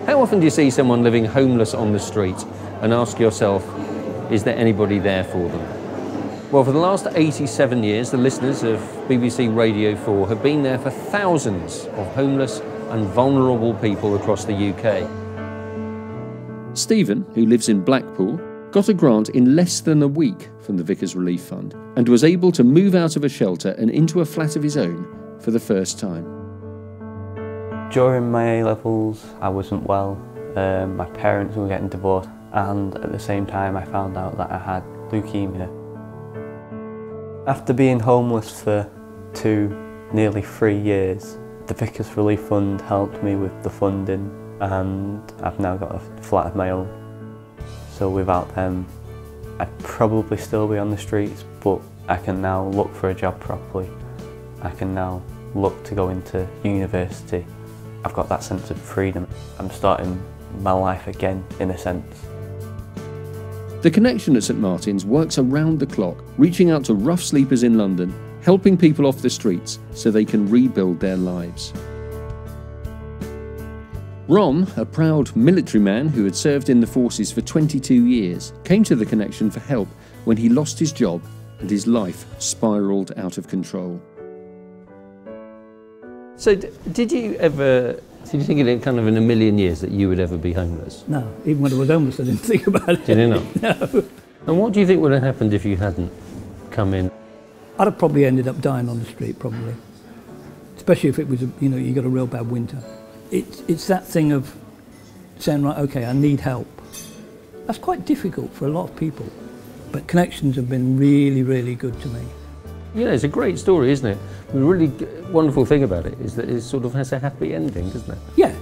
How often do you see someone living homeless on the street and ask yourself, is there anybody there for them? Well, for the last 87 years, the listeners of BBC Radio 4 have been there for thousands of homeless and vulnerable people across the UK. Stephen, who lives in Blackpool, got a grant in less than a week from the Vicar's Relief Fund and was able to move out of a shelter and into a flat of his own for the first time. During my A-levels, I wasn't well. My parents were getting divorced, and at the same time I found out that I had leukemia. After being homeless for nearly 3 years, the Vicar's Relief Fund helped me with the funding, and I've now got a flat of my own. So without them, I'd probably still be on the streets, but I can now look for a job properly. I can now look to go into university. I've got that sense of freedom. I'm starting my life again, in a sense. The Connection at St Martin's works around the clock, reaching out to rough sleepers in London, helping people off the streets so they can rebuild their lives. Ron, a proud military man who had served in the forces for 22 years, came to the Connection for help when he lost his job and his life spiralled out of control. So did you think in kind of in a million years that you would ever be homeless? No, even when I was homeless I didn't think about it. Did you not? No. And what do you think would have happened if you hadn't come in? I'd have probably ended up dying on the street, probably. Especially if it was, you got a real bad winter. It's that thing of saying, right, okay, I need help. That's quite difficult for a lot of people. But Connections have been really, really good to me. It's a great story, isn't it? The really wonderful thing about it is that it sort of has a happy ending, doesn't it? Yeah,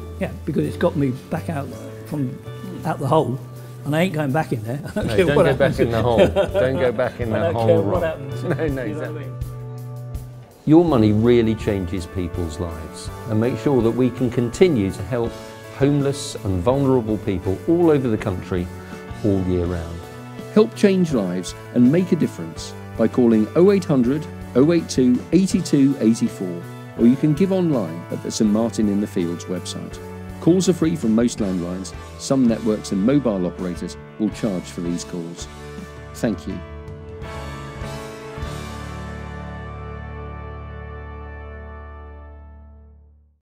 because it's got me back out the hole, and I ain't going back in there. Don't go back in the hole. Don't go back in the hole. I don't care what happens. No, exactly. Your money really changes people's lives, and make sure that we can continue to help homeless and vulnerable people all over the country all year round. Help change lives and make a difference by calling 0800 082 82 84, or you can give online at the St Martin in the Fields website. Calls are free from most landlines. Some networks and mobile operators will charge for these calls. Thank you.